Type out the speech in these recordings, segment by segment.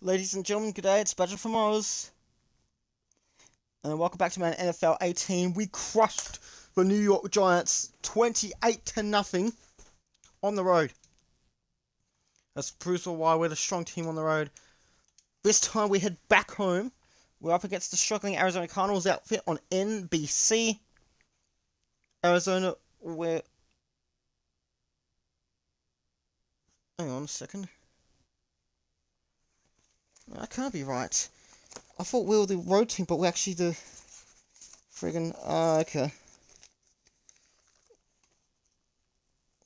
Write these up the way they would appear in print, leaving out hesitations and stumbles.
Ladies and gentlemen, good day, it's Badger from Oz. And welcome back to Madden NFL 18. We crushed the New York Giants 28-0 on the road. That's proves why we're the strong team on the road. This time we head back home. We're up against the struggling Arizona Cardinals outfit on NBC. Arizona, we're... Hang on a second. That can't be right. I thought we were the road team, but we're actually the friggin' okay.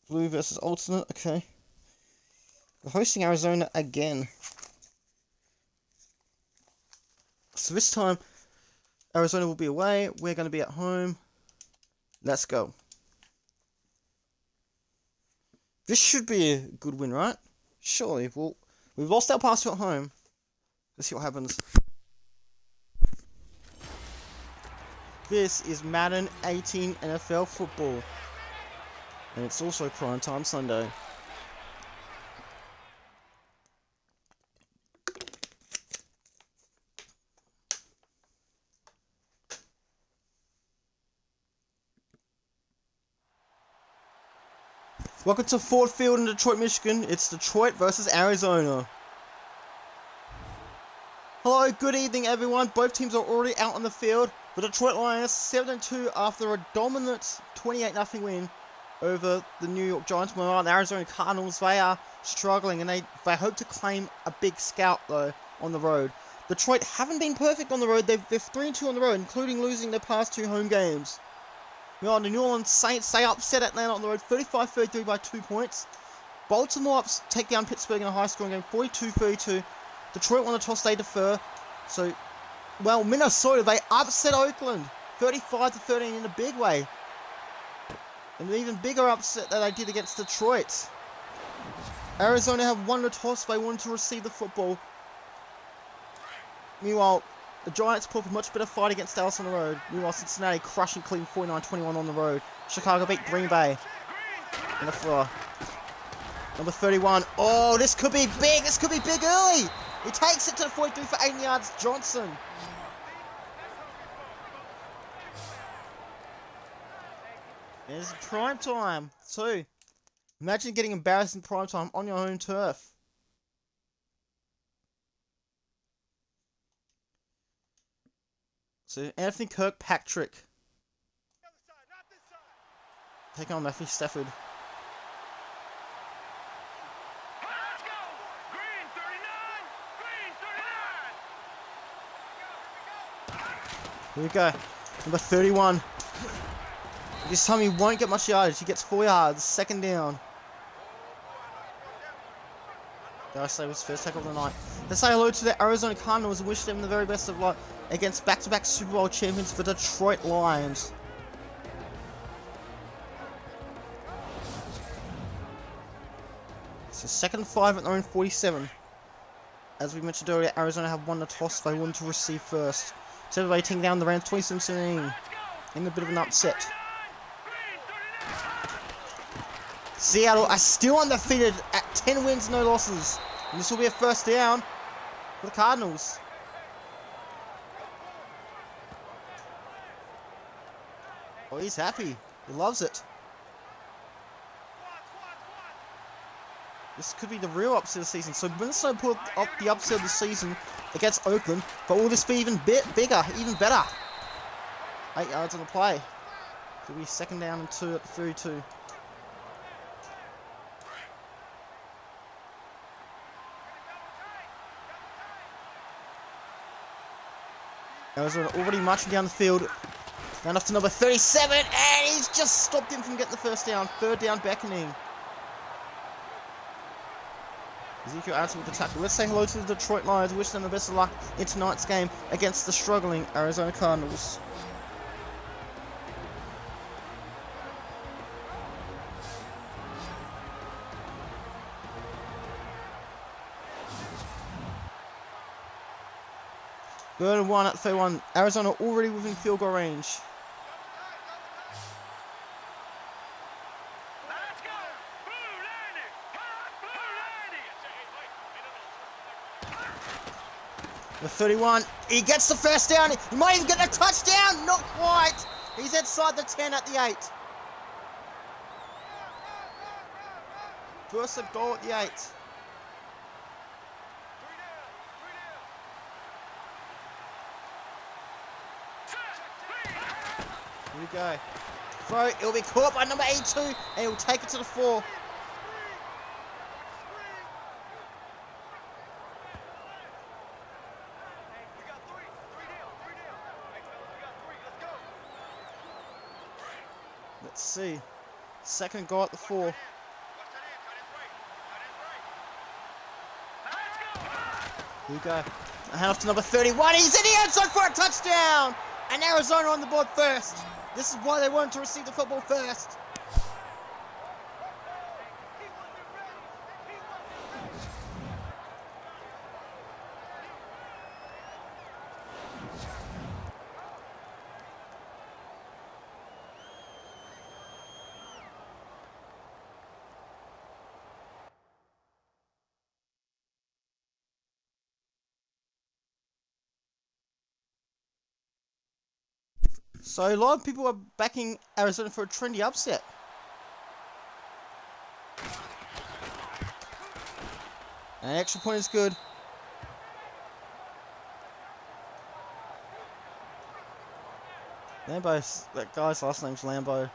Blue versus alternate, okay. We're hosting Arizona again. So this time, Arizona will be away, we're going to be at home. Let's go. This should be a good win, right? Surely. Well, we've lost our pass at home. Let's see what happens. This is Madden 18 NFL football. And it's also prime time Sunday. Welcome to Ford Field in Detroit, Michigan. It's Detroit versus Arizona. Hello, good evening everyone. Both teams are already out on the field. The Detroit Lions 7-2 after a dominant 28-0 win over the New York Giants. Meanwhile, the Arizona Cardinals, they are struggling and they hope to claim a big scalp though on the road. Detroit haven't been perfect on the road. They're 3-2 on the road, including losing their past two home games. Meanwhile, the New Orleans Saints, they upset Atlanta on the road 35-33 by 2 points. Baltimore take down Pittsburgh in a high-scoring game 42-32. Detroit won the toss, they defer. So, well, Minnesota, they upset Oakland 35-13 in a big way. And an even bigger upset that they did against Detroit. Arizona have won the toss, they wanted to receive the football. Meanwhile, the Giants put up a much better fight against Dallas on the road. Meanwhile, Cincinnati crushing Cleveland 49-21 on the road. Chicago beat Green Bay in the floor. Number 31. Oh, this could be big. This could be big early. He takes it to the 43 for 8 yards. Johnson. It's prime time too. Imagine getting embarrassed in prime time on your own turf. So Anthony Kirkpatrick taking on Matthew Stafford. Here we go. Number 31. This time he won't get much yardage. He gets 4 yards. Second down. Dare I say it was first tackle of the night. Let's say hello to the Arizona Cardinals and wish them the very best of luck against back-to-back Super Bowl champions, the Detroit Lions. So 2nd and 5 at their own 47. As we mentioned earlier, Arizona have won the toss. They wanted to receive first. So everybody taking down the Rams 27-17 in a bit of an upset. Seattle are still undefeated at 10 wins, no losses. And this will be a first down for the Cardinals. Oh, he's happy. He loves it. This could be the real upset of the season. So Minnesota put up the upset of the season against Oakland. But will this be even bigger, even better? 8 yards on the play. Could be 2nd down and 2 at the 32. Arizona already marching down the field. Down off to number 37, and he's just stopped him from getting the first down. 3rd down beckoning. Ezekiel Addison with the tackle. Let's say hello to the Detroit Lions. Wish them the best of luck in tonight's game against the struggling Arizona Cardinals. Third and 1 at 31. Arizona already within field goal range. The 31, he gets the first down. He might even get a touchdown. Not quite. He's inside the 10 at the 8. First and goal at the 8. Here we go. Throw, it'll be caught by number 82, and he'll take it to the 4. Let's see. Second goal at the 4. Here we go. A hand off to number 31. He's in the end zone for a touchdown! And Arizona on the board first. This is why they wanted to receive the football first. So a lot of people are backing Arizona for a trendy upset. An extra point is good. Lambo, that guy's last name's Lambo.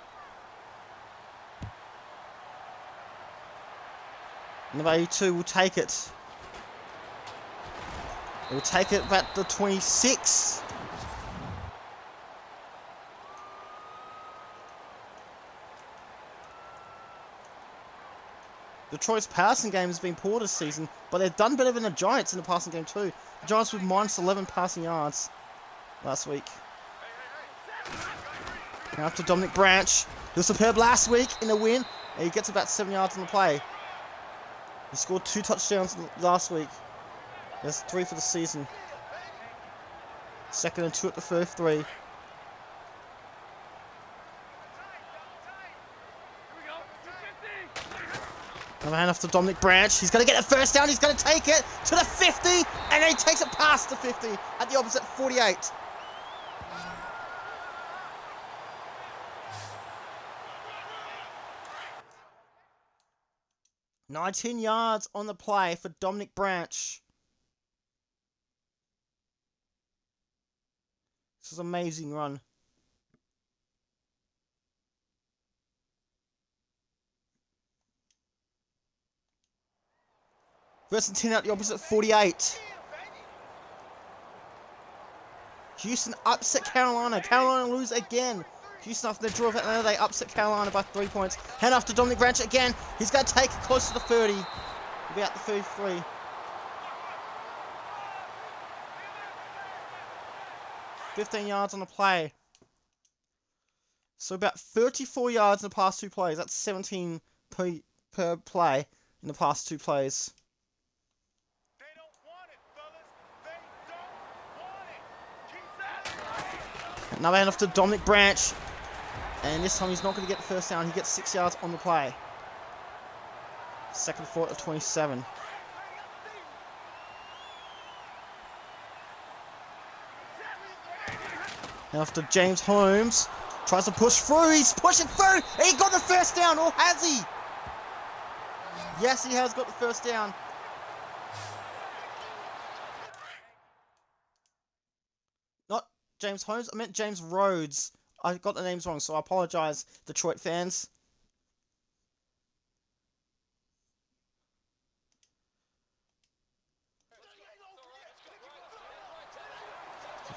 Number 82 will take it. It will take it back to 26. Detroit's passing game has been poor this season, but they've done better than the Giants in the passing game too. The Giants with minus 11 passing yards last week. Now after Dominic Branch, he was superb last week in the win, and he gets about 7 yards on the play. He scored 2 touchdowns last week. That's 3 for the season. 2nd and 2 at the first 3. Another hand off to Dominic Branch. He's going to get a first down. He's going to take it to the 50. And then he takes it past the 50 at the opposite 48. "19 yards on the play for Dominic Branch. This is an amazing run. First and 10 out the opposite 48. Houston upset Carolina. Carolina lose again. Houston after the draw of Atlanta, they upset Carolina by 3 points. Hand off to Dominic Branch again. He's going to take it close to the 30. He'll be at the 33. "15 yards on the play. So about 34 yards in the past 2 plays. That's 17 per play in the past 2 plays. Another hand off to Dominic Branch. And this time he's not going to get the first down. He gets 6 yards on the play. 2nd and 4 at 27. Hand off to James Holmes. Tries to push through. He's pushing through. He got the first down. Or has he? Yes, he has got the first down. Not James Holmes. I meant James Rhodes. I got the names wrong, so I apologize, Detroit fans.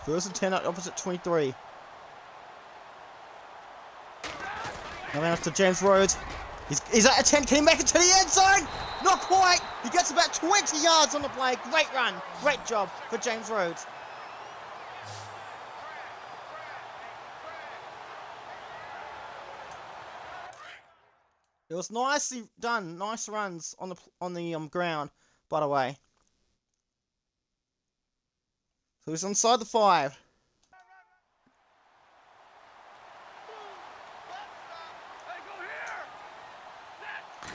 First and 10 at opposite 23. Now after James Rhodes. He's at a 10. Can he make it to the end zone? Not quite. He gets about 20 yards on the play. Great run. Great job for James Rhodes. It was nicely done. Nice runs on the ground, by the way. So he's inside the 5.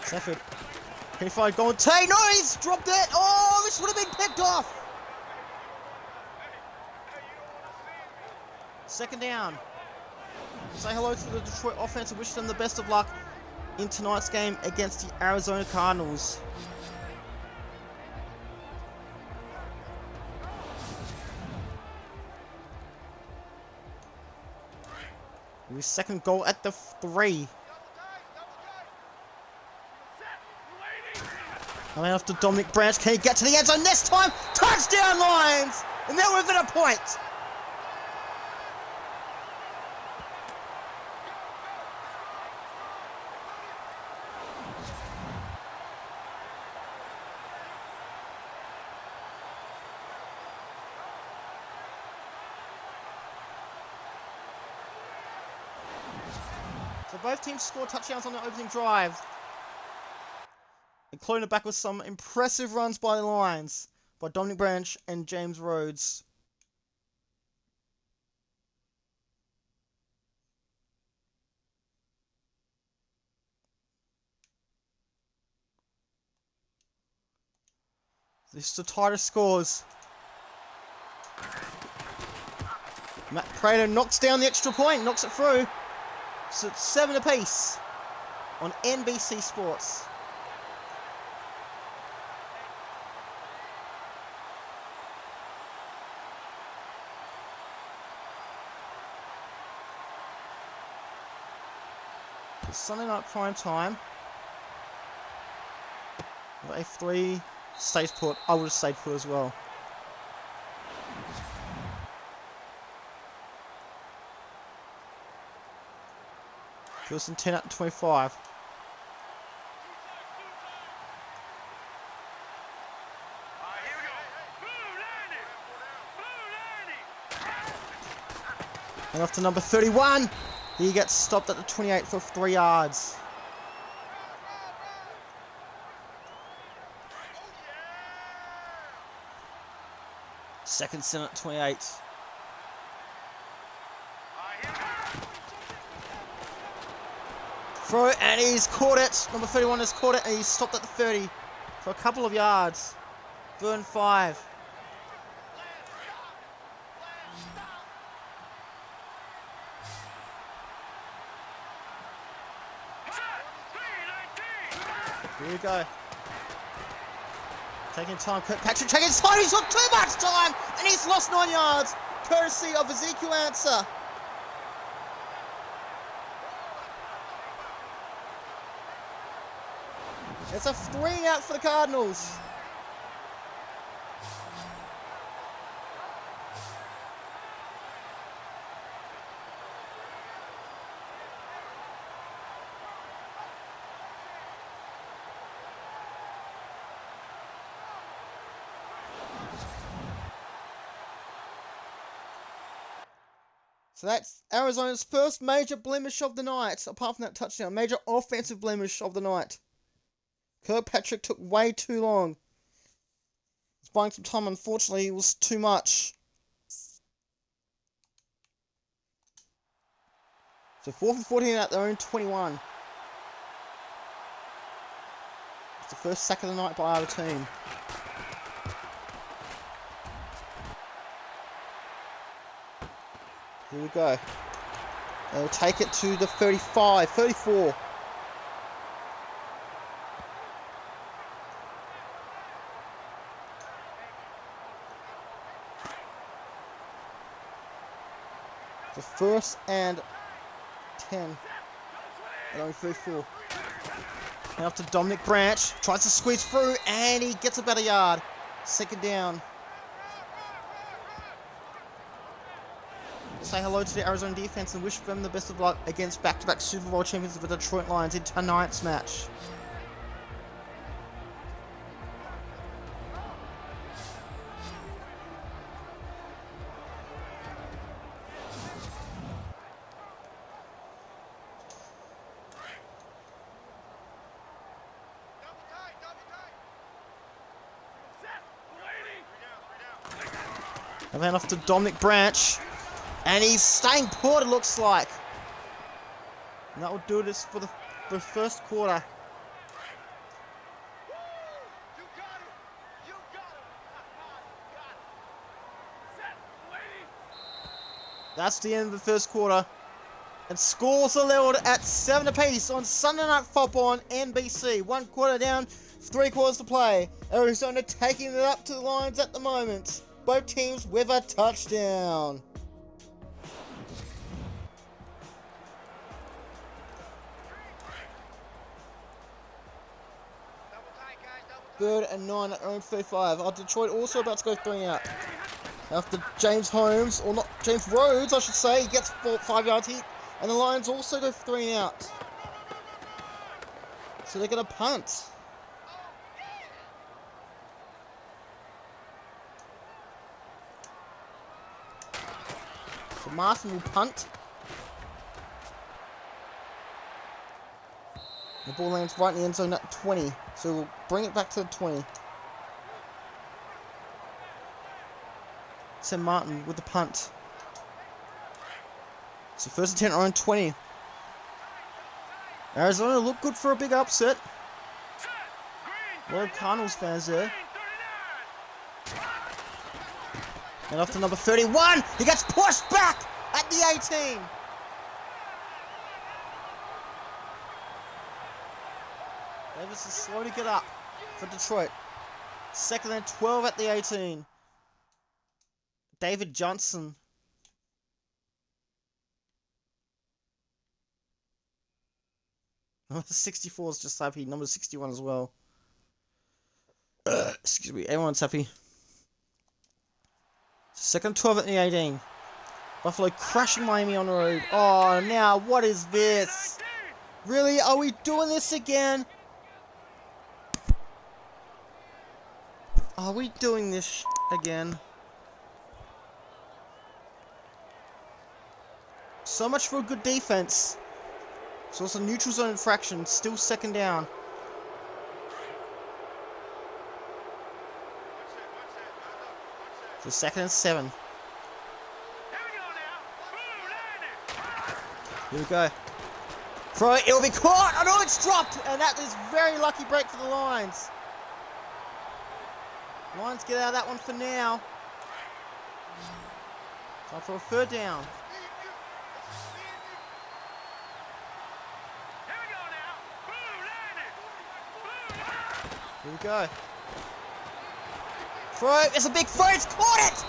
Stafford. Can he find Golden Tate? No, he's dropped it. Oh, this would have been picked off. Second down. Say hello to the Detroit offense and wish them the best of luck in tonight's game against the Arizona Cardinals. Second goal at the 3. Coming after Dominic Branch. Can he get to the end zone this time? Touchdown Lions! And they're within a point. So both teams scored touchdowns on the opening drive, including it back with some impressive runs by the Lions, by Dominic Branch and James Rhodes. This is the tightest scores. Matt Prater knocks down the extra point, knocks it through. So it's 7 apiece on NBC Sports. It's Sunday night prime time. A3 stays put. I would have stayed put as well. Wilson 10 out of 25. And off to number 31. He gets stopped at the 28 for 3 yards. Second sin at 28. Throw, and he's caught it. Number 31 has caught it, and he's stopped at the 30 for a couple of yards. Burn 5. Here we go. Taking time. Kirkpatrick taking his time. He's got too much time, and he's lost 9 yards, courtesy of Ezekiel Ansah. It's a 3 out for the Cardinals. So that's Arizona's first major blemish of the night, apart from that touchdown. Major offensive blemish of the night. Kirkpatrick took way too long. He's buying some time, unfortunately, it was too much. So 4th and 14 at their own 21. It's the first sack of the night by either team. Here we go. They'll take it to the 35, 34. The 1st and 10. And only 34. Now to Dominic Branch. Tries to squeeze through, and he gets about a yard. Second down. Say hello to the Arizona defense and wish them the best of luck against back-to-back Super Bowl champions of the Detroit Lions in tonight's match. And then off to Dominic Branch. And he's staying put, it looks like. And that will do this for the first quarter. That's the end of the first quarter. And scores are leveled at 7 apiece on Sunday Night Football on NBC. 1 quarter down, 3 quarters to play. Arizona taking it up to the Lions at the moment. Both teams with a touchdown. Third and 9 at their own 35. Detroit also about to go 3 out. After James Rhodes, I should say, he gets 5 yards hit. And the Lions also go 3 out. So they're going to punt. So Martin will punt. The ball lands right in the end zone at 20. So we'll bring it back to the 20. Sam Martin with the punt. So first and 10 on 20. Arizona look good for a big upset. A lot of Cardinals fans there. And off to number 31. He gets pushed back at the 18. Davis is slow to get up for Detroit. Second and 12 at the 18. David Johnson. Number 64 is just happy. Number 61 as well. Excuse me. Everyone's happy. Second and 12 at the 18. Buffalo crashing Miami on the road. Oh, now what is this? Really? Are we doing this again? Are we doing this again? So much for a good defense. So it's a neutral zone infraction. Still second down. So second and 7. Here we go. Throw it. It'll be caught. Oh no, it's dropped. And that is very lucky break for the Lions. Lions get out of that one for now. Time for a third down. Here we go. Throw. It's a big throw. It's caught it.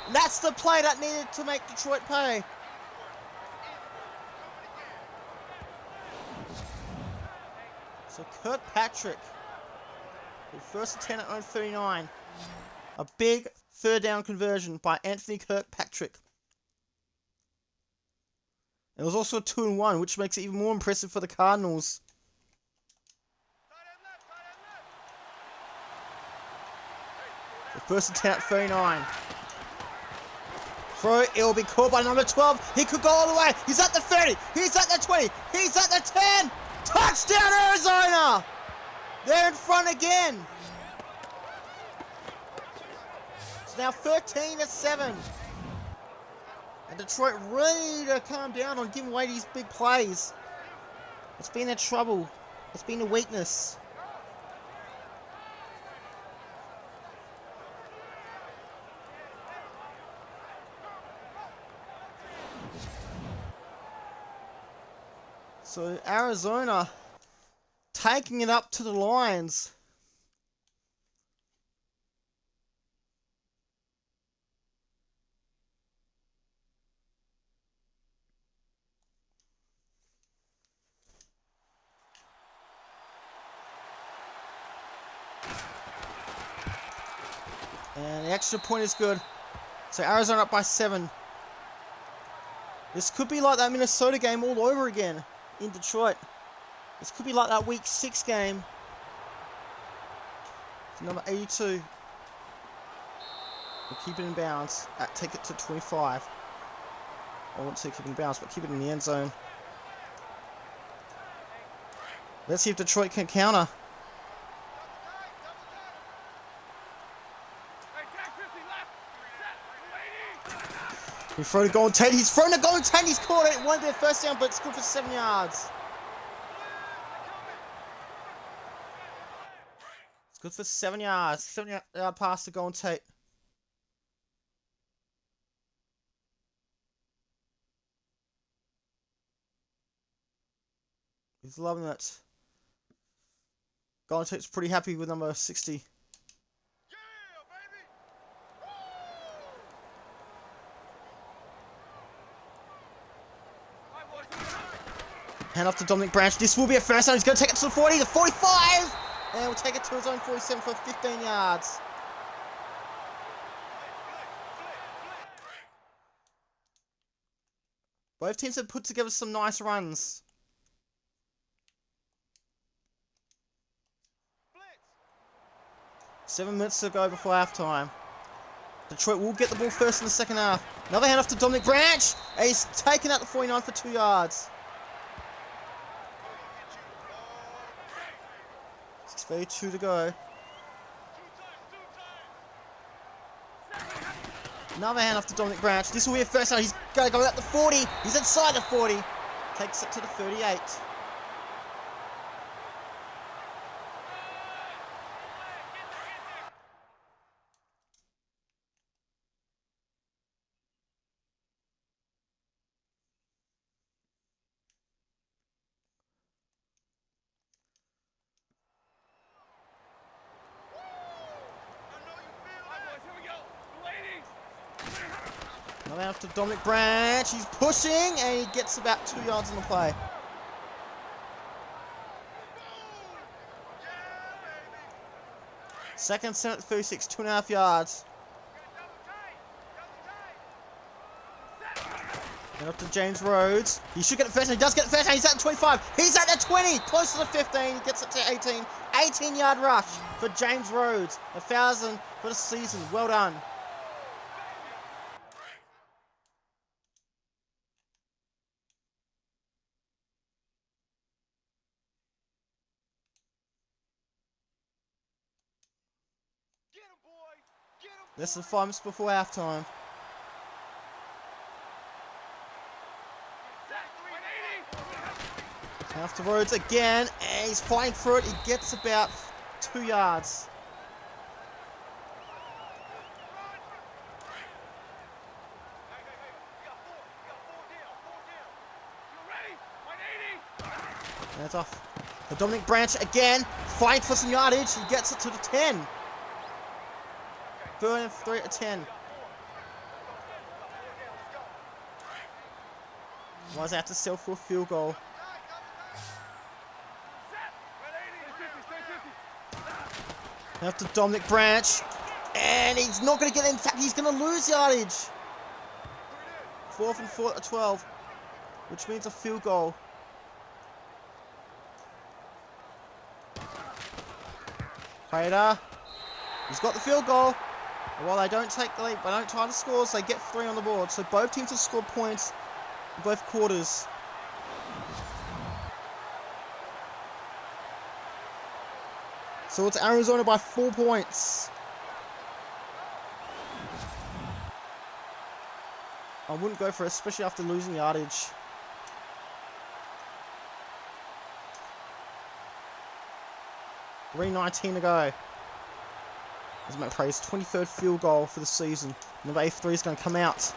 And that's the play that needed to make Detroit pay. So Kirkpatrick. First and 10 at own 39. A big third down conversion by Anthony Kirkpatrick. It was also a 2-and-1, which makes it even more impressive for the Cardinals. The first and 10 at 39. Throw, it'll be caught by number 12. He could go all the way. He's at the 30. He's at the 20. He's at the 10. Touchdown, Arizona! They're in front again. It's now 13-7. And Detroit ready to calm down on giving away these big plays. It's been their trouble. It's been a weakness. So Arizona taking it up to the Lions. And the extra point is good. So Arizona up by 7. This could be like that Minnesota game all over again in Detroit. This could be like that week 6 game. Number 82. We'll keep it in bounds. Take it to 25. I want to keep it in bounds, but keep it in the end zone. Let's see if Detroit can counter. He throw to Golden Tate. He's thrown to Golden Tate. He's caught it. Won't be a first down, but it's good for 7 yards. It's good for 7 yards. 7-yard pass to Golden Tate. He's loving it. Golantek's pretty happy with number 60. Hand off to Dominic Branch. This will be a first down. He's going to take it to the 40, the 45! And we'll take it to his own 47 for 15 yards. Both teams have put together some nice runs. Seven minutes to go before halftime. Detroit will get the ball first in the second half. Another hand off to Dominic Branch. And he's taken out the 49 for 2 yards. 6:32 to go. Another hand off to Dominic Branch. This will be a first down. He's going to go out the 40. He's inside the 40. Takes it to the 38. Another hand off to Dominic Branch. He's pushing and he gets about 2 yards on the play. Second center at 36, 2.5 yards. And up to James Rhodes. He should get it first, and he does get it first, and he's at the 25. He's at the 20, close to the 15. He gets it to 18. 18-yard rush for James Rhodes. 1,000 for the season. Well done. Less than 5 minutes before halftime. After Rhodes again, and he's fighting through it. He gets about 2 yards. And it's off. For Dominic Branch again, fighting for some yardage. He gets it to the 10. 3 to 10. Was have to settle for a field goal. Now to Dominic Branch, and he's not going to get it. In fact, he's going to lose yardage. 4th and 4 to 12, which means a field goal. Prater, he's got the field goal. And while they don't take the lead, they don't try to score, so they get 3 on the board. So both teams have scored points in both quarters. So it's Arizona by 4 points. I wouldn't go for it, especially after losing yardage. $3:19 to go. As McPray's 23rd field goal for the season. Number 83 is going to come out.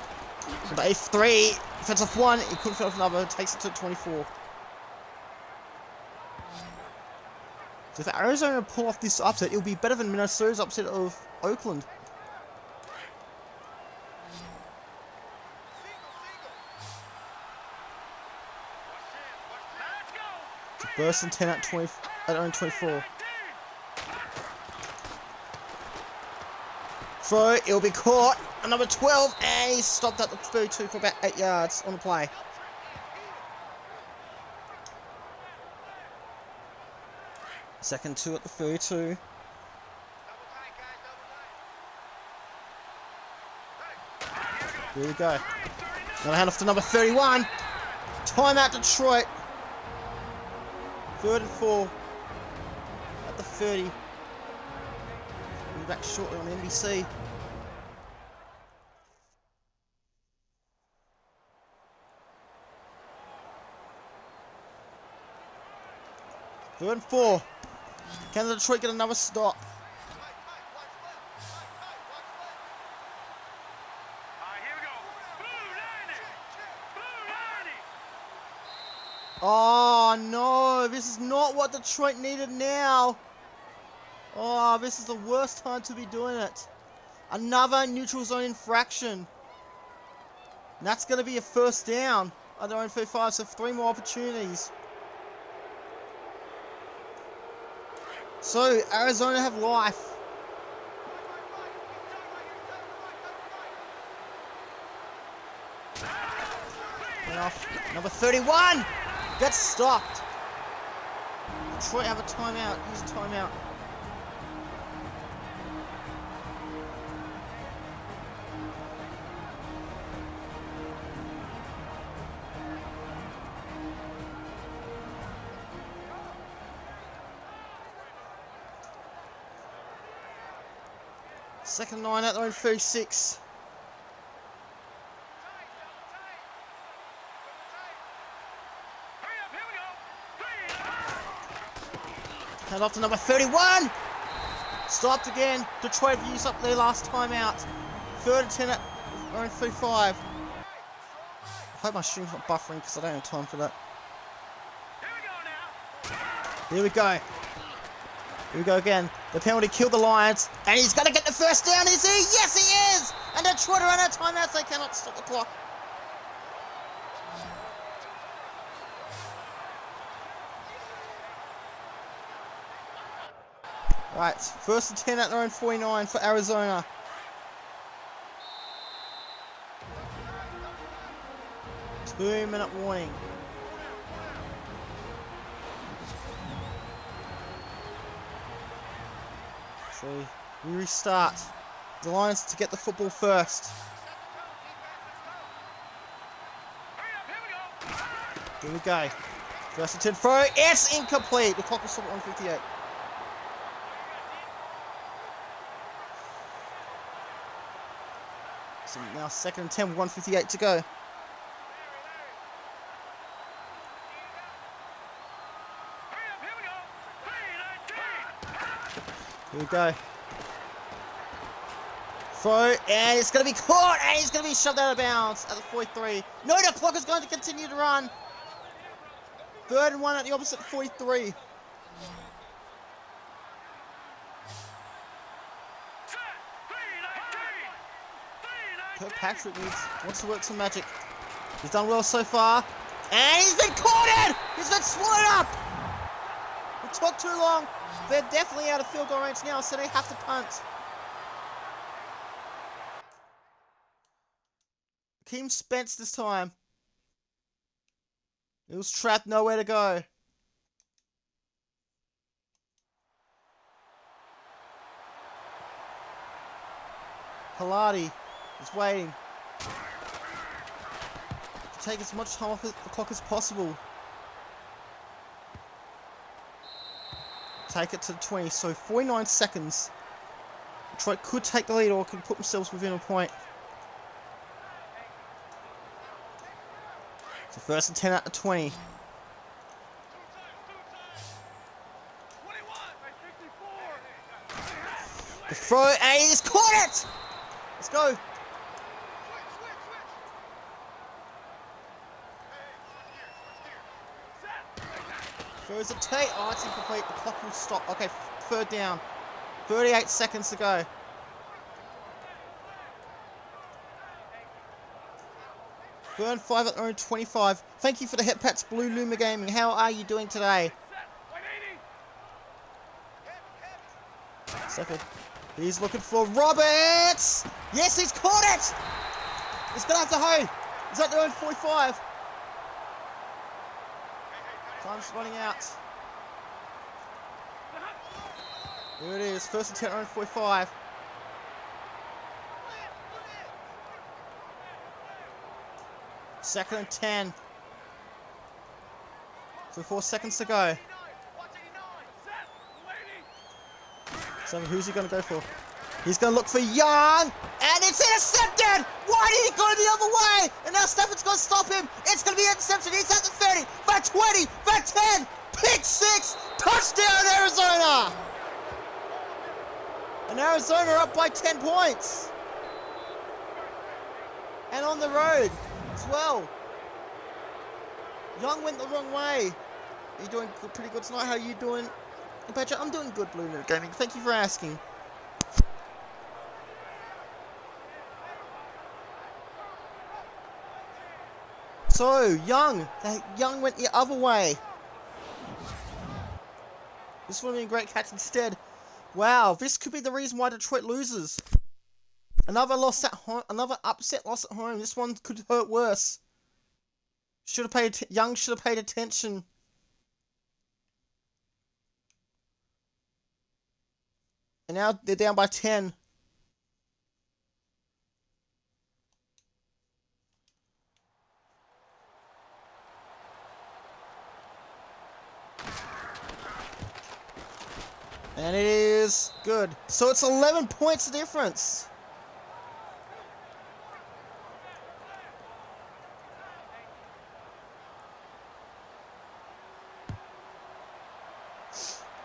Number 83, fends off one, he couldn't fend off another, takes it to 24. So if Arizona pull off this upset, it'll be better than Minnesota's upset of Oakland. Burst and 10 at own 24. Throw, it'll be caught. Number 12, and he's stopped at the 32 for about 8 yards on the play. Second 2 at the 32. There we go. Another hand off to number 31. Timeout Detroit. 3rd and 4 at the 30. We'll be back shortly on NBC. Third and 4. Can Detroit get another stop? Oh no, this is not what Detroit needed now. Oh, this is the worst time to be doing it. Another neutral zone infraction. And that's going to be a first down at their own 35, so 3 more opportunities. So, Arizona have life. And off. Number 31 gets stopped. Detroit have a timeout. Use a timeout. Second and 9 at their own 36. Hand off to number 31. Stopped again. Detroit have used up their last timeout. 3rd and 10 at their own 35. I hope my stream's not buffering because I don't have time for that. Here we go. Here we go again. The penalty killed the Lions. And he's going to get the first down, is he? Yes, he is! And Detroit are out of timeouts. They cannot stop the clock. Right, 1st and 10 at their own 49 for Arizona. Two-minute warning. So we restart. The Lions to get the football first. Here we go. 1st and 10 throw. It's incomplete. The clock will stop at 1:58. So now 2nd and 10 with 1:58 to go. Here we go. Throw, and it's going to be caught, and he's going to be shoved out of bounds at the 43. No, the clock is going to continue to run. 3rd and 1 at the opposite 43. Kirkpatrick wants to work some magic. He's done well so far. And he's been caught in! He's been swallowed up! It took too long. They're definitely out of field goal range now, so they have to punt. Keem Spence this time. It was trapped, nowhere to go. Halati is waiting. To take as much time off the clock as possible. Take it to the 20, so 49 seconds. Detroit could take the lead or could put themselves within a point. So 1st and 10 at the 20. The throw, and he's caught it! Let's go. Throws a take. Oh, it's incomplete. The clock will stop. Okay, 3rd down. 38 seconds to go. Burn 5 at their own 25. Thank you for the Hepats Blue Luma Gaming. How are you doing today? Second. He's looking for Roberts! Yes, he's caught it! He's going to have to hold. He's at their own 45. Time's running out. Here it is. 1st and 10 at their own 45. Second and 10. So 4 seconds to go. So who's he going to go for? He's going to look for Young, and it's intercepted! Why did he go the other way? And now Stafford's going to stop him. It's going to be intercepted. He's at the 30, for 20, for 10, pick 6, touchdown Arizona! And Arizona are up by 10 points. And on the road as well. Young went the wrong way. You're doing pretty good tonight. How are you doing, Patrick? I'm doing good, Blue Note Gaming. Thank you for asking. So, Young went the other way. This would have been a great catch instead. Wow, this could be the reason why Detroit loses. Another loss at home, another upset loss at home. This one could hurt worse. Young should have paid attention. And now they're down by 10. And it is good. So it's 11 points difference.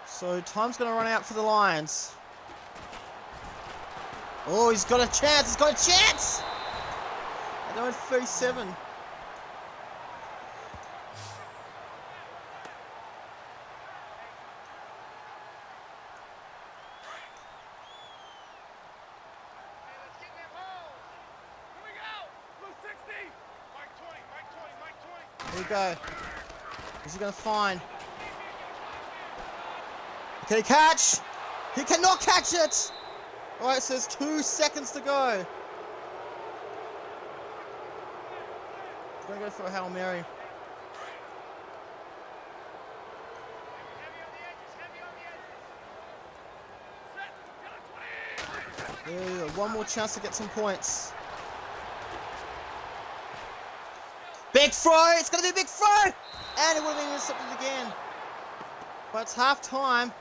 So time's going to run out for the Lions. Oh, he's got a chance. He's got a chance. They're at 37. Here we go. Who's he going to find? Can he catch? He cannot catch it! Alright, so there's 2 seconds to go. He's going to go for a Hail Mary. There you go. One more chance to get some points. Big throw! It's going to be a big throw! And it would have been intercepted again. But it's half time.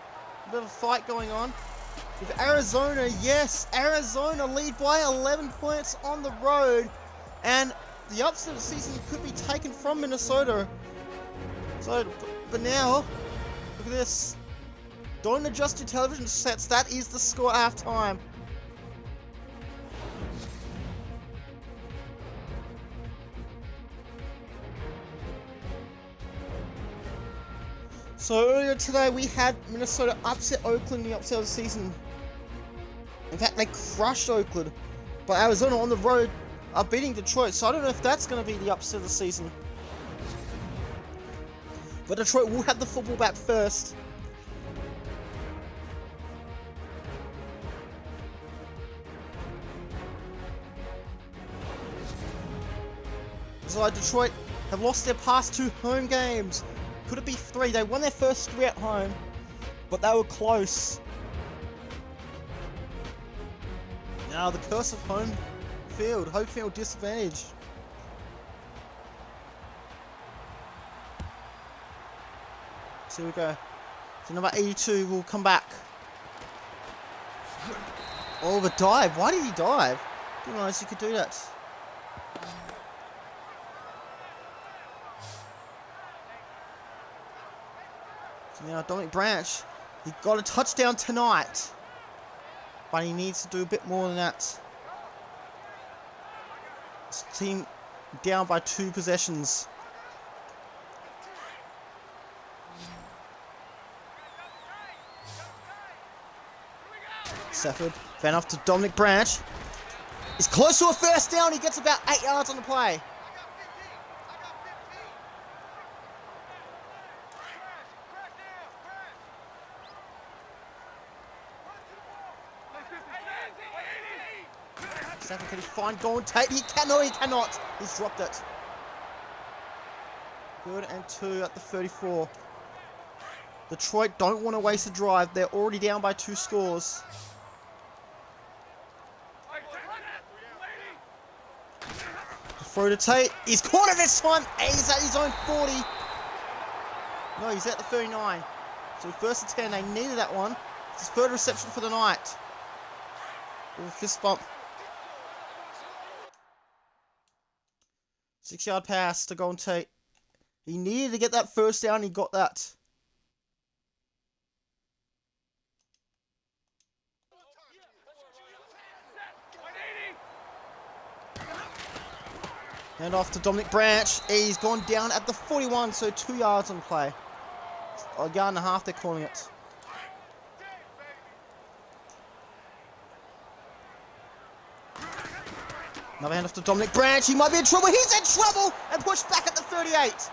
A bit of a fight going on. With Arizona, yes, Arizona lead by 11 points on the road. And the upset of the season could be taken from Minnesota. So, but now, look at this. Don't adjust your television sets. That is the score at half time. So earlier today we had Minnesota upset Oakland in the upset of the season. In fact, they crushed Oakland. But Arizona on the road are beating Detroit, so I don't know if that's going to be the upset of the season. But Detroit will have the football back first. So Detroit have lost their past 2 home games. Could it be 3? They won their first 3 at home, but they were close. Now the curse of home field disadvantage. So here we go. So number 82 will come back. Oh, the dive. Why did he dive? Didn't realize you could do that. Now, Dominic Branch, he got a touchdown tonight, but he needs to do a bit more than that. This team down by 2 possessions. Stafford, fan off to Dominic Branch. He's close to a first down. He gets about 8 yards on the play. Stafford, can he find Golden Tate? He cannot. He's dropped it. Good and 2 at the 34. Detroit don't want to waste a drive. They're already down by 2 scores. The throw to Tate. He's caught it this time. He's at his own 40. No, he's at the 39. So first and 10. They needed that one. It's his 3rd reception for the night. With a fist bump. 6-yard pass to Golden Tate. He needed to get that first down. He got that. And off to Dominic Branch. He's gone down at the 41, so 2 yards on play. A yard and a half, they're calling it. Another hand off to Dominic Branch. He might be in trouble. He's in trouble! And pushed back at the 38.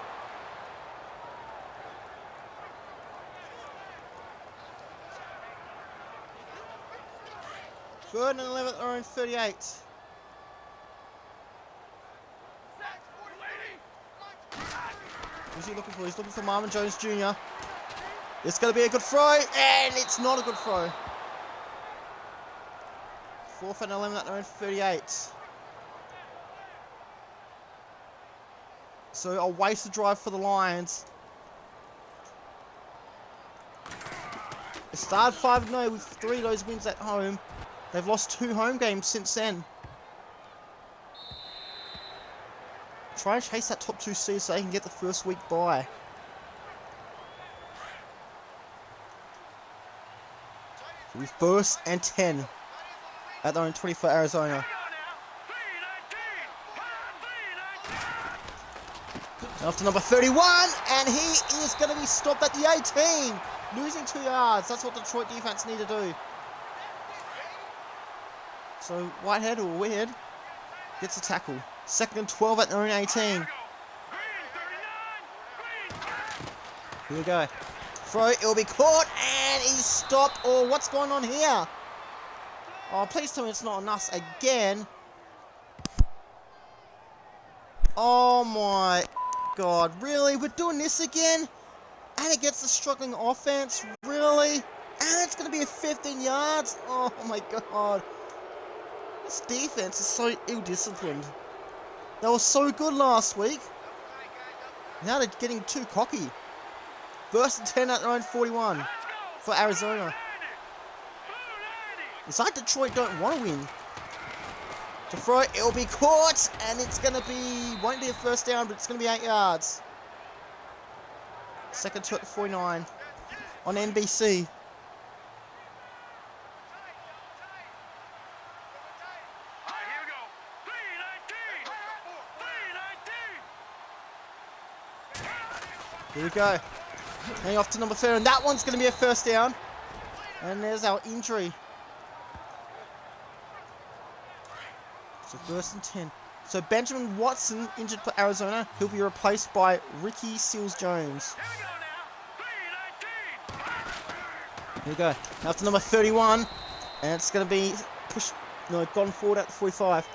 Third and 11 at their own 38. Who's he looking for? He's looking for Marvin Jones Jr. It's going to be a good throw, and it's not a good throw. 4th and 11 at their own 38. So a wasted drive for the Lions. They started 5-0 with 3 of those wins at home. They've lost 2 home games since then. Try and chase that top 2 seed so they can get the first week bye. So with 1st and 10 at their own 20 for Arizona. After number 31, and he is going to be stopped at the 18. Losing 2 yards. That's what the Detroit defense need to do. So Whitehead or Weird gets a tackle. 2nd and 12 at their own 18. Here we go. Throw, it'll be caught, and he's stopped. Oh, what's going on here? Oh, please tell me it's not on us again. Oh my God, really? We're doing this again? And against the struggling offense? Really? And it's going to be a 15 yards? Oh my God. This defense is so ill-disciplined. They were so good last week. Now they're getting too cocky. 1st and 10 at their own 41 for Arizona. It's like Detroit don't want to win. To throw, it'll be caught, and it's going to be, won't be a first down, but it's going to be 8 yards. 2nd to 49 on NBC. Here we go. Hang off to number 3, and that one's going to be a first down. And there's our injury. So 1st and 10. So Benjamin Watson injured for Arizona. He'll be replaced by Ricky Seals-Jones. Here we go. Now to number 31. And it's going to be gone forward at the 45.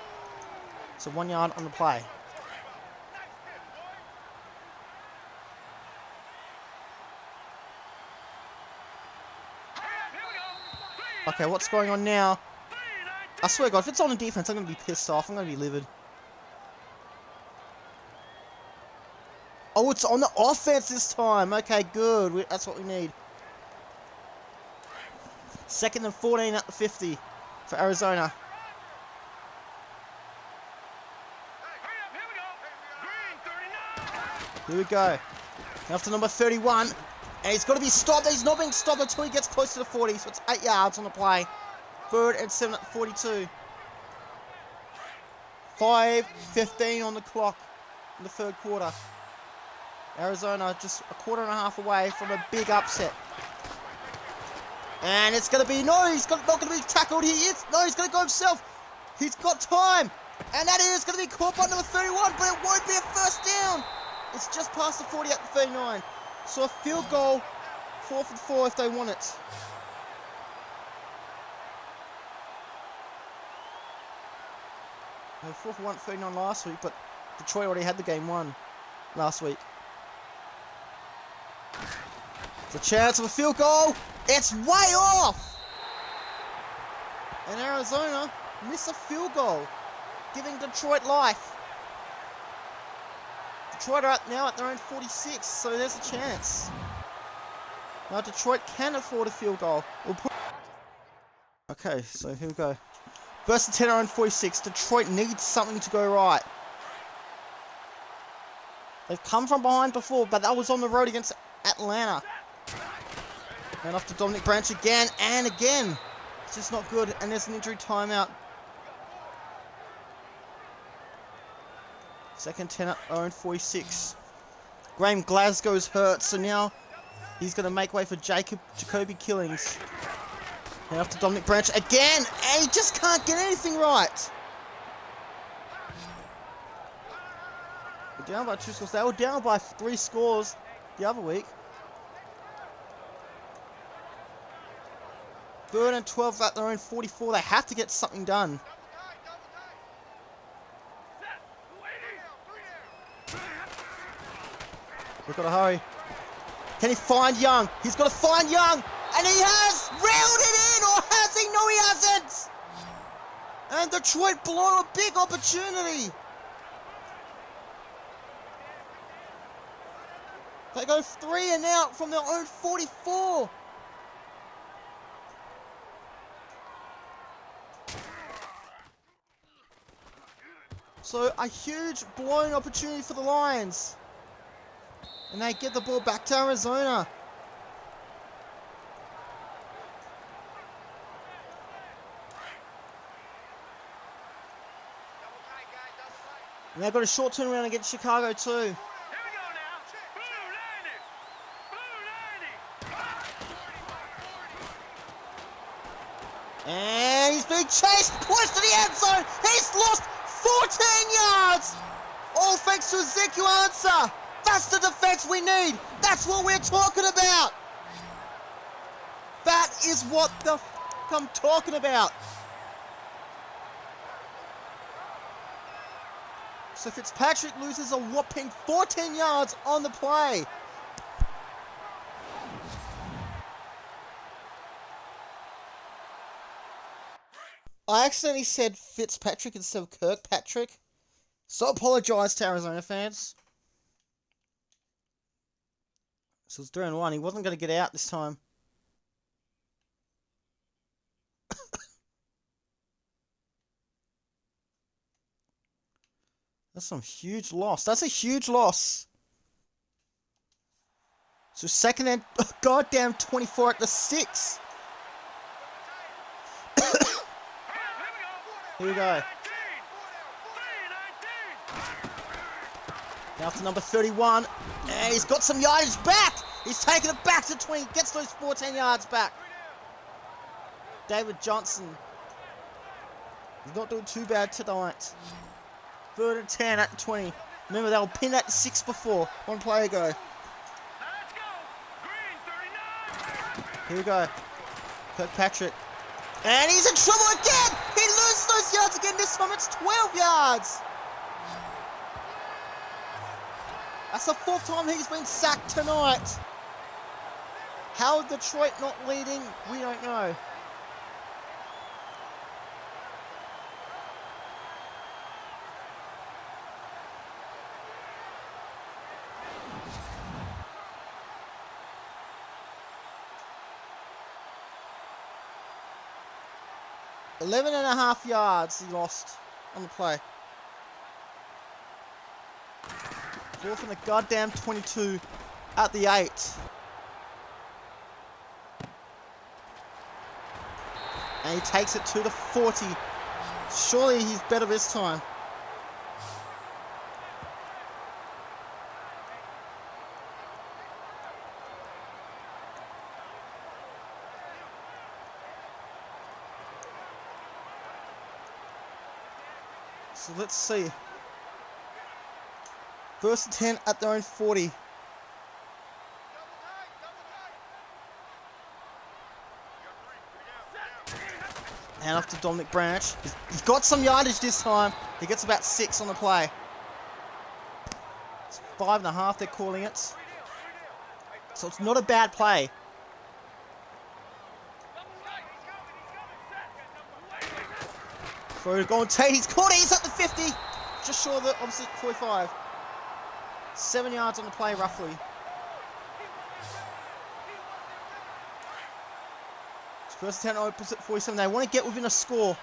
So 1 yard on the play. Okay, what's going on now? I swear to God, if it's on the defense, I'm going to be pissed off. I'm going to be livid. Oh, it's on the offense this time. Okay, good. That's what we need. 2nd and 14 at the 50 for Arizona. Here we go. After number 31. And he's got to be stopped. He's not being stopped until he gets close to the 40. So it's 8 yards on the play. 3rd and 7 at 42. 5:15 on the clock in the 3rd quarter. Arizona just a quarter and a half away from a big upset. And it's going to be, no, not going to be tackled. He is, no, he's going to go himself. He's got time. And that is going to be caught by number 31, but it won't be a first down. It's just past the 40 at the 39. So a field goal, 4th and 4 if they want it. They were 4 for 1 at 39 last week, but Detroit already had the game won last week. The chance of a field goal, it's way off! And Arizona miss a field goal, giving Detroit life. Detroit are now at their own 46, so there's a chance. Now Detroit can afford a field goal. Okay, so here we go. 1st and 10 are on 46. Detroit needs something to go right. They've come from behind before, but that was on the road against Atlanta. And off to Dominic Branch again and again. It's just not good, and there's an injury timeout. Second 10 at their own 46. Graham Glasgow's hurt, so now he's going to make way for Jacoby Killings. And after Dominic Branch again, and he just can't get anything right. We're down by 2 scores. They were down by 3 scores the other week. 3rd and 12 at their own 44. They have to get something done. We've got to hurry. Can he find Young? He's got to find Young. And he has reeled it in, or has he? No, he hasn't. And Detroit blow a big opportunity. They go 3 and out from their own 44. So a huge blown opportunity for the Lions. And they get the ball back to Arizona. And they've got a short turnaround against Chicago too. And he's being chased, pushed to the end zone. He's lost 14 yards. All thanks to Ezekiel Ansah. That's the defense we need. That's what we're talking about. That is what the I'm talking about. So Fitzpatrick loses a whopping 14 yards on the play. I accidentally said Fitzpatrick instead of Kirkpatrick. So I apologise to Arizona fans. So it's 3-1. He wasn't going to get out this time. That's some huge loss. That's a huge loss. So second and goddamn 24 at the 6. Here we go. Now to number 31. And he's got some yardage back. He's taking it back to 20. Gets those 14 yards back. David Johnson. He's not doing too bad tonight. 3rd and 10 at 20. Remember, they were pinned at 6 before. One play ago. Here we go. Kirkpatrick. And he's in trouble again! He loses those yards again. This time it's 12 yards. That's the 4th time he's been sacked tonight. How is Detroit not leading? We don't know. .5 yards he lost on the play. 4th and the goddamn 22 at the 8. And he takes it to the 40. Surely he's better this time. So let's see. 1st and 10 at their own 40. And off to Dominic Branch. He's got some yardage this time. He gets about 6 on the play. It's 5.5 they're calling it. So it's not a bad play. So going Tate, he's caught it, he's at the 50. Just short of the opposite 45. 7 yards on the play, roughly. It's 1st and 10, opposite 47. They want to get within a score.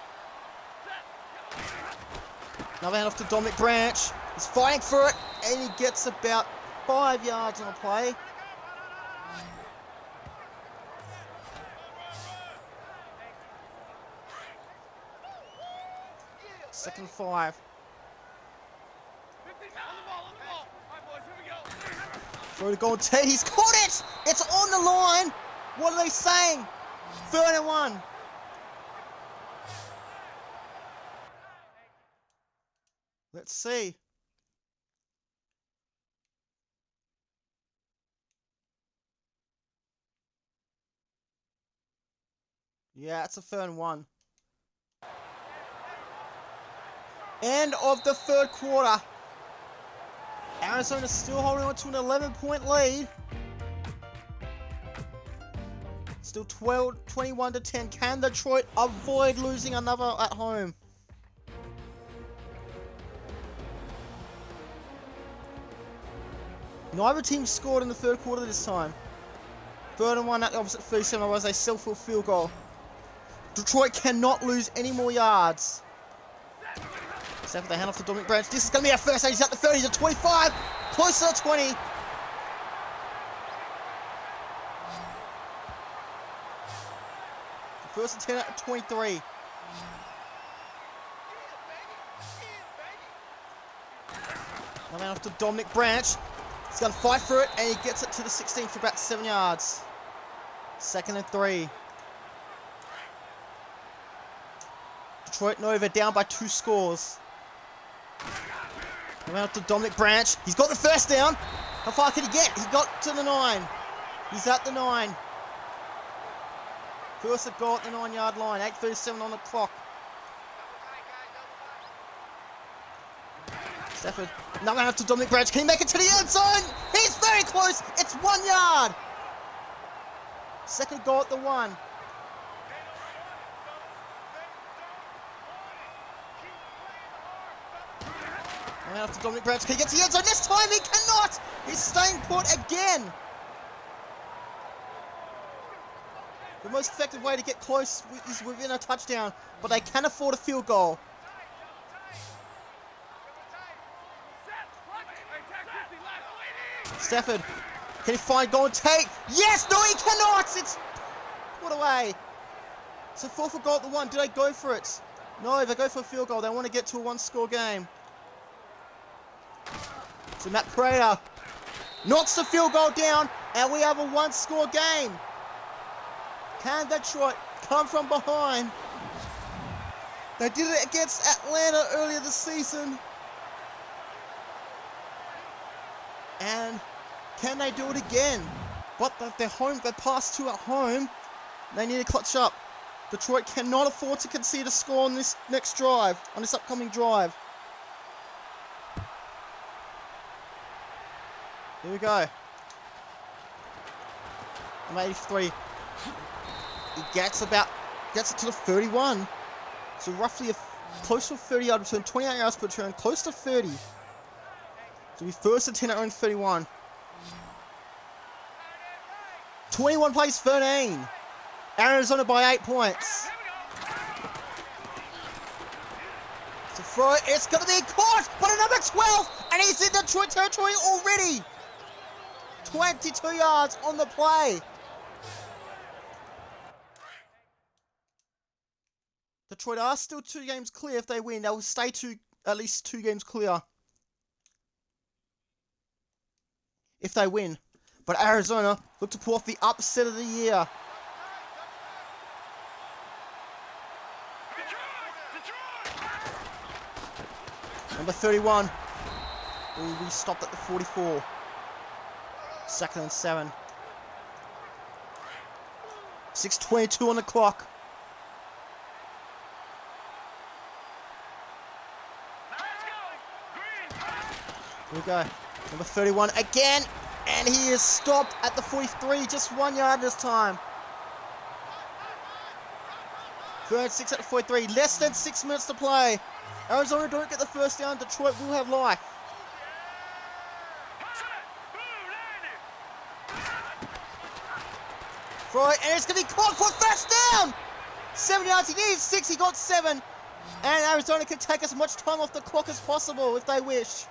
Another hand off to Dominic Branch. He's fighting for it, and he gets about 5 yards on the play. Second 5. Throw to Golden Tate. He's caught it. It's on the line. What are they saying? 3rd and 1. Let's see. Yeah, it's a 3rd and 1. End of the 3rd quarter. Arizona's still holding on to an 11-point lead. Still 21-10. Can Detroit avoid losing another at home? Neither team scored in the 3rd quarter this time. 3rd and 1 at the opposite 37, otherwise they still for a field goal. Detroit cannot lose any more yards. Except for the hand off to Dominic Branch. This is going to be our first. He's at the 30, he's at 25. Close to the 20. First and 10 at 23. Now man off to Dominic Branch. He's going to fight for it, and he gets it to the 16 for about 7 yards. 2nd and 3. Detroit Nova down by 2 scores. Now man off to Dominic Branch. He's got the first down. How far can he get? He got to the 9. He's at the 9. First and goal at the 9-yard line. 8:37 on the clock. Stafford. Now going up to Dominic Branch. Can he make it to the end zone? He's very close. It's 1 yard. 2nd goal at the 1. Now up to Dominic Branch. Can he get to the end zone? This time he cannot. He's staying put again. The most effective way to get close is within a touchdown, but they can afford a field goal. Stafford, can he find Golden Tate? Yes! No, he cannot! It's put away. So 4th and goal at the 1. Do they go for it? No, they go for a field goal. They want to get to a 1-score game. So Matt Prater knocks the field goal down, and we have a 1-score game. Can Detroit come from behind? They did it against Atlanta earlier this season. And can they do it again? But they're home. They're past 2 at home. They need to clutch up. Detroit cannot afford to concede a score on this next drive, on this upcoming drive. Here we go. I'm 83. He gets it to the 31. So roughly close to a 30-yard return, 28 yards per return, close to 30. So we 1st and 10 at own 31. 21 plays 13. Arizona by 8 points. To throw it, it's going to be caught by the number 12, and he's in Detroit territory already. 22 yards on the play. Detroit are still 2 games clear. If they win, they will stay at least 2 games clear. If they win. But Arizona look to pull off the upset of the year. Number 31 will be stopped at the 44. 2nd and 7. 6:22 on the clock. Here we go. Number 31 again. And he is stopped at the 43. Just 1 yard this time. 3rd and 6 at the 43. Less than 6 minutes to play. Arizona don't get the first down. Detroit will have life. Throw it, and it's going to be caught for first down. 7 yards. He needs 6. He got 7. And Arizona can take as much time off the clock as possible if they wish.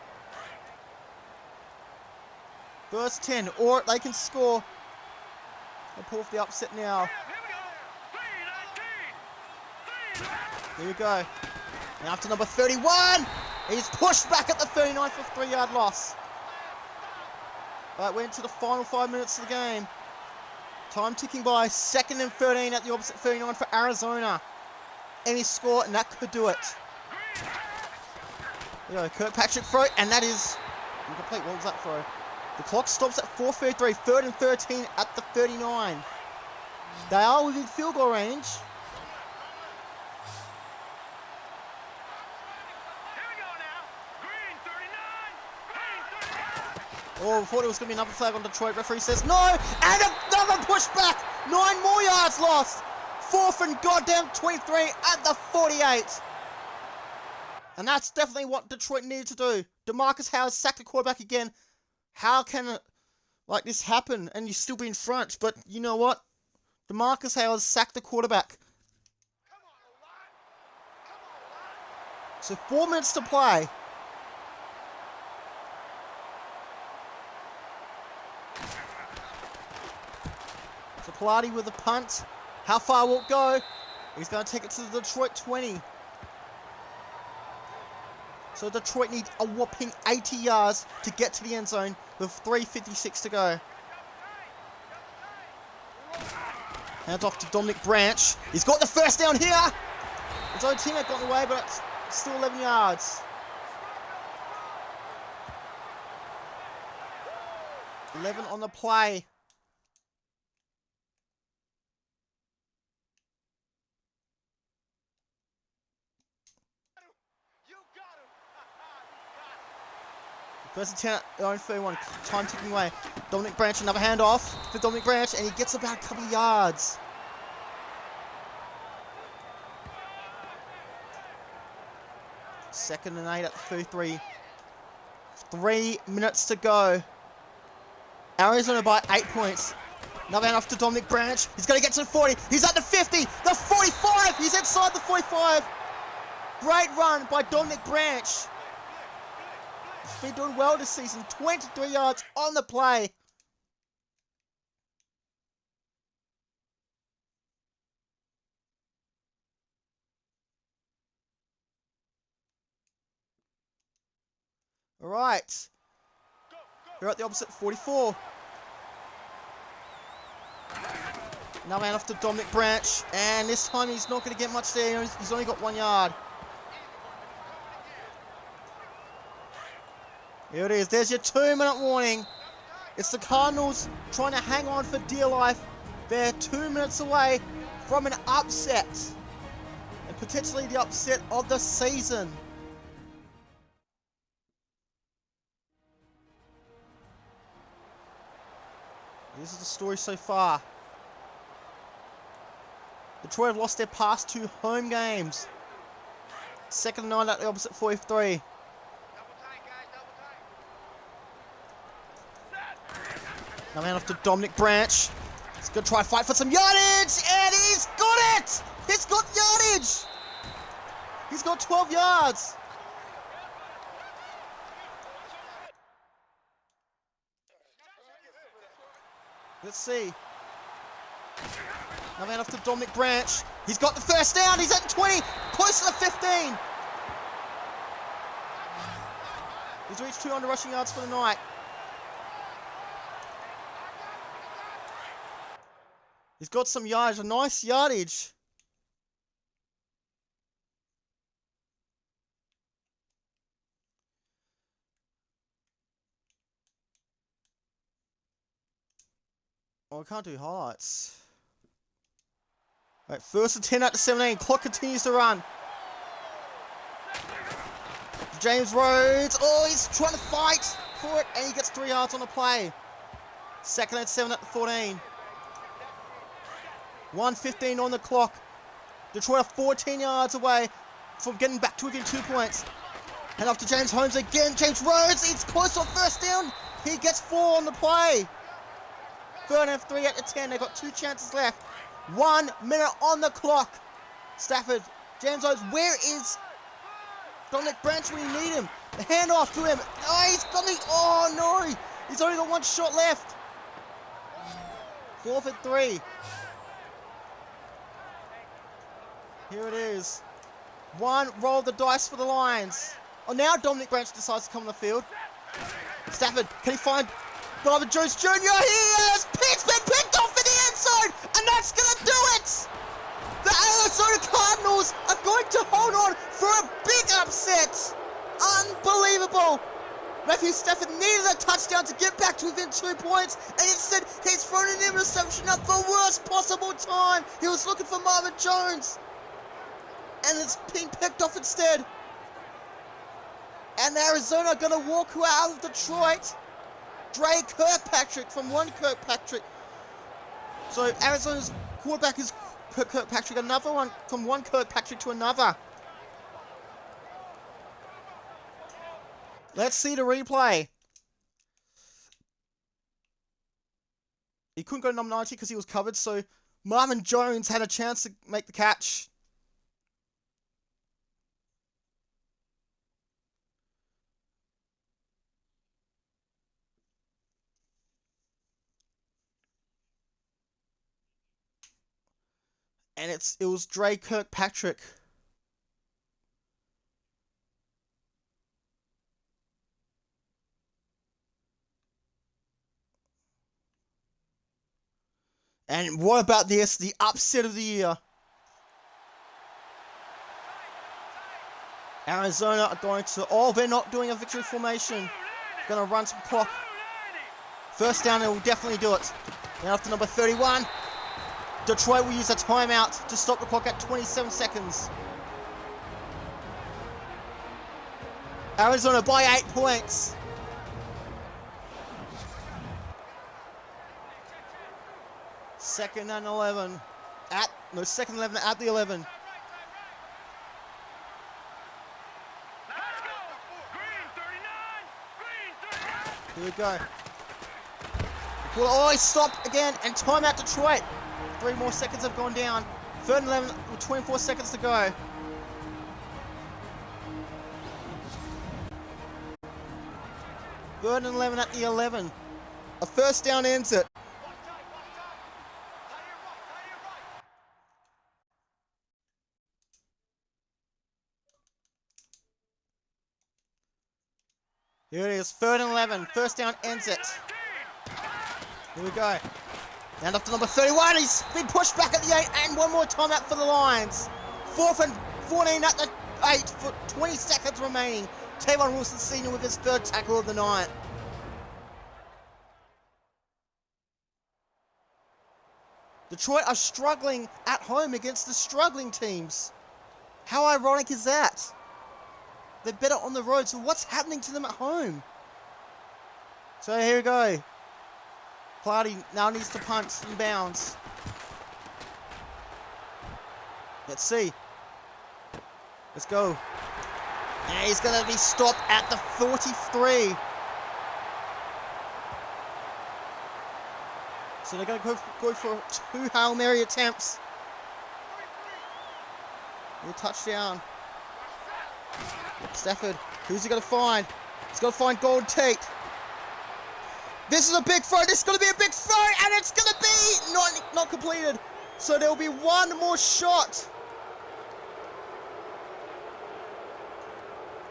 1st 10, or they can score. They'll pull off the upset now. Here we go. Now after number 31. He's pushed back at the 39 for a 3-yard loss. Right, we're into the final 5 minutes of the game. Time ticking by. 2nd and 13 at the opposite 39 for Arizona. Any score, and that could do it. There you go, Kirkpatrick throw, and that is incomplete. What was that throw? The clock stops at 4:33. 3rd and 13 at the 39. They are within field goal range. Oh, I thought it was going to be another flag on Detroit. Referee says no, and another pushback. 9 more yards lost. 4th and goddamn 23 at the 48. And that's definitely what Detroit needed to do. DeMarcus Howard sacked the quarterback again. How can like this happen and you still be in front? But you know what? DeMarcus Howard sacked the quarterback. So 4 minutes to play. So Pilati with a punt. How far will it go? He's going to take it to the Detroit 20. So Detroit need a whopping 80 yards to get to the end zone with 3:56 to go. Hands off to Dominic Branch. He's got the first down here. His own teammate got in the way, but it's still 11 yards. 11 on the play. First and 10 at their own 31. Time ticking away. Dominic Branch, another handoff for Dominic Branch, and he gets about a couple of yards. Second and 8 at the 33. 3 minutes to go. Arizona by 8 points. Another handoff to Dominic Branch. He's going to get to the 40. He's at the 50. The 45. He's inside the 45. Great run by Dominic Branch. He's been doing well this season. 23 yards on the play. All right. We're at the opposite 44. Now man off to Dominic Branch. And this time he's not going to get much there. He's only got 1 yard. Here it is. There's your 2-minute warning. It's the Cardinals trying to hang on for dear life. They're 2 minutes away from an upset. And potentially the upset of the season. This is the story so far. Detroit have lost their past 2 home games. 2nd and 9 at the opposite 43. Now man off to Dominic Branch. He's going to try and fight for some yardage. And he's got it! He's got yardage! He's got 12 yards. Let's see. Now man off to Dominic Branch. He's got the first down. He's at the 20. Close to the 15. He's reached 200 rushing yards for the night. He's got some yardage, a nice yardage. Oh, I can't do highlights. Right, 1st and 10 at the 17. Clock continues to run. James Rhodes. Oh, he's trying to fight for it, and he gets 3 yards on the play. 2nd and 7 at the 14. 1:15 on the clock. Detroit are 14 yards away from getting back to within 2 points. And off to James Holmes again. James Rhodes, it's close on first down. He gets 4 on the play. 3rd and 3 at the 10. They've got 2 chances left. 1 minute on the clock. Stafford, James Rhodes, where is Dominic Branch when you need him? The handoff to him. Oh, he's got me. Oh, no. He's only got 1 shot left. 4th and 3. Here it is. 1 roll the dice for the Lions. Oh, now Dominic Branch decides to come on the field. Stafford, can he find Marvin Jones Jr.? He is! It's been picked off in the end zone, and that's going to do it! The Arizona Cardinals are going to hold on for a big upset. Unbelievable. Matthew Stafford needed a touchdown to get back to within 2 points, and instead he's thrown an interception at the worst possible time. He was looking for Marvin Jones, and it's being picked off instead. And Arizona are going to walk out of Detroit. Dre Kirkpatrick from one Kirkpatrick. So Arizona's quarterback is Kirkpatrick, another one from one Kirkpatrick to another. Let's see the replay. He couldn't go number 90 because he was covered, so Marvin Jones had a chance to make the catch. And it was Dre Kirkpatrick. And what about this? The upset of the year. Arizona are going to... Oh, they're not doing a victory formation. They're going to run some clock. First down, they will definitely do it. Now after number 31. Detroit will use a timeout to stop the clock at 27 seconds. Arizona by 8 points. Second and 11. Second and 11 at the 11. Here we go. Oh, he stopped again, and timeout Detroit. 3 more seconds have gone down. Third and 11 with 24 seconds to go. Third and 11 at the 11. A first down ends it. Here it is, third and 11. First down ends it. Here we go. And up to number 31, he's been pushed back at the 8, and one more timeout for the Lions. 4th and 14 at the 8 for 20 seconds remaining. Tavon Wilson Sr. with his 3rd tackle of the night. Detroit are struggling at home against the struggling teams. How ironic is that? They're better on the road, so what's happening to them at home? So here we go. Clardy now needs to punt in bounds. Let's see. Let's go. And he's going to be stopped at the 43. So they're going to go for 2 Hail Mary attempts. A touchdown. Stafford, who's he going to find? He's going to find Golden Tate. This is a big throw. This is going to be a big throw, and it's going to be not completed. So there will be one more shot.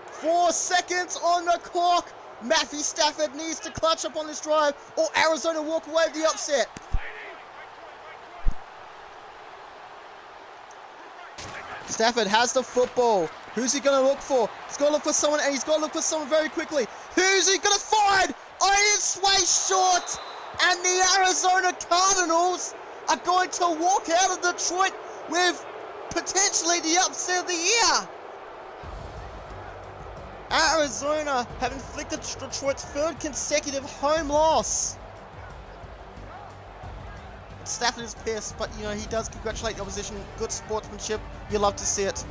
4 seconds on the clock. Matthew Stafford needs to clutch up on this drive, or Arizona walk away with the upset. Stafford has the football. Who's he going to look for? He's got to look for someone, and he's got to look for someone very quickly. Who's he going to find? Oh, it's way short. And the Arizona Cardinals are going to walk out of Detroit with potentially the upset of the year. Arizona have inflicted Detroit's 3rd consecutive home loss. Stafford is pissed, but you know, he does congratulate the opposition. Good sportsmanship. You love to see it.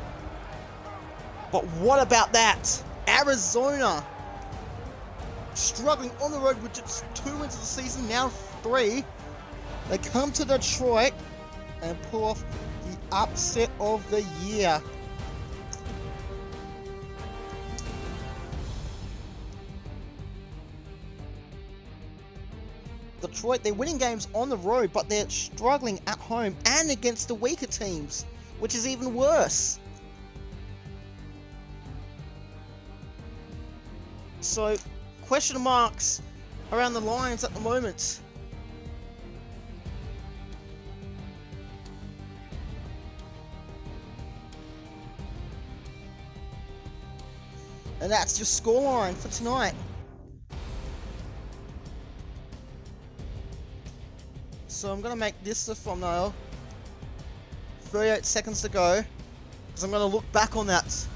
But what about that? Arizona struggling on the road with just 2 wins of the season, now 3. They come to Detroit and pull off the upset of the year. Detroit, they're winning games on the road, but they're struggling at home and against the weaker teams, which is even worse. So, question marks around the Lions at the moment. And that's your scoreline for tonight. So I'm going to make this the thumbnail. 38 seconds to go. Because I'm going to look back on that.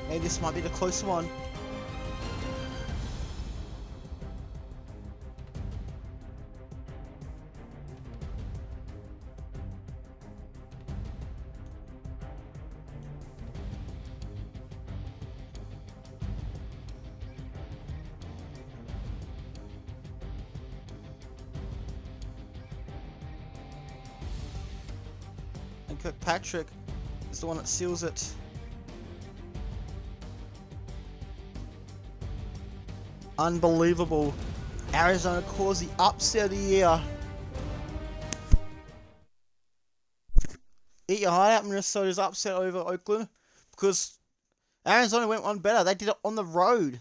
Maybe this might be the close one. And Kirkpatrick is the one that seals it. Unbelievable. Arizona calls the upset of the year. Eat your heart out, Minnesota's upset over Oakland. Because Arizona went one better. They did it on the road.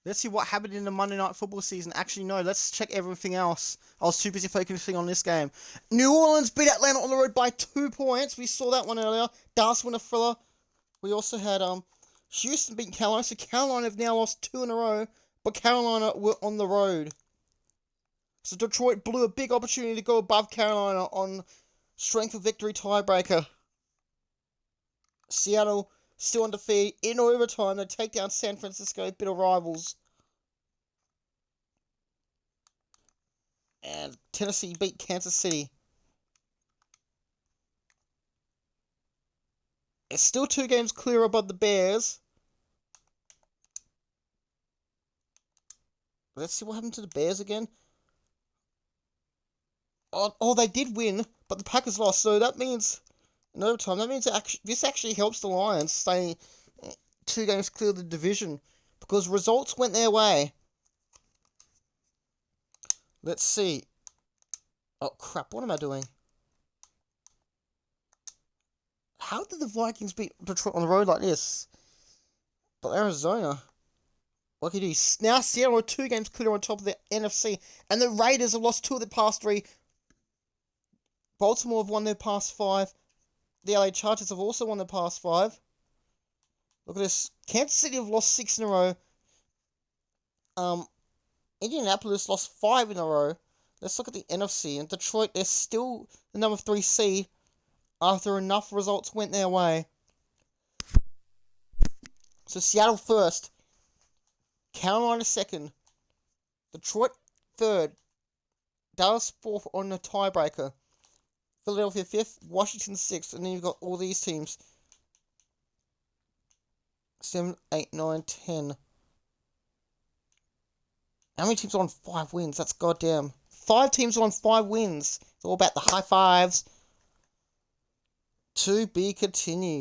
Let's see what happened in the Monday Night Football season. Actually, no, let's check everything else. I was too busy focusing on this game. New Orleans beat Atlanta on the road by 2 points. We saw that one earlier. Dallas won a thriller. We also had Houston beat Carolina. So Carolina have now lost 2 in a row. But Carolina were on the road. So Detroit blew a big opportunity to go above Carolina on strength of victory tiebreaker. Seattle still undefeated. In overtime, they take down San Francisco, bitter rivals. And Tennessee beat Kansas City. It's still 2 games clear above the Bears. Let's see what happened to the Bears again. Oh, they did win, but the Packers lost. So that means, in overtime, that means this actually helps the Lions stay 2 games clear of the division. Because results went their way. Let's see. Oh, crap. What am I doing? How did the Vikings beat Detroit on the road like this? But Arizona... What can you do? Now Seattle are 2 games clear on top of the NFC. And the Raiders have lost 2 of their past 3. Baltimore have won their past 5. The LA Chargers have also won their past 5. Look at this. Kansas City have lost 6 in a row. Indianapolis lost 5 in a row. Let's look at the NFC. And Detroit, they're still the number 3 seed after enough results went their way. So Seattle first. Carolina second. Detroit third. Dallas fourth on the tiebreaker. Philadelphia fifth. Washington sixth. And then you've got all these teams. 7, 8, 9, 10. How many teams are on 5 wins? That's goddamn. 5 teams are on 5 wins. It's all about the high fives. To be continued.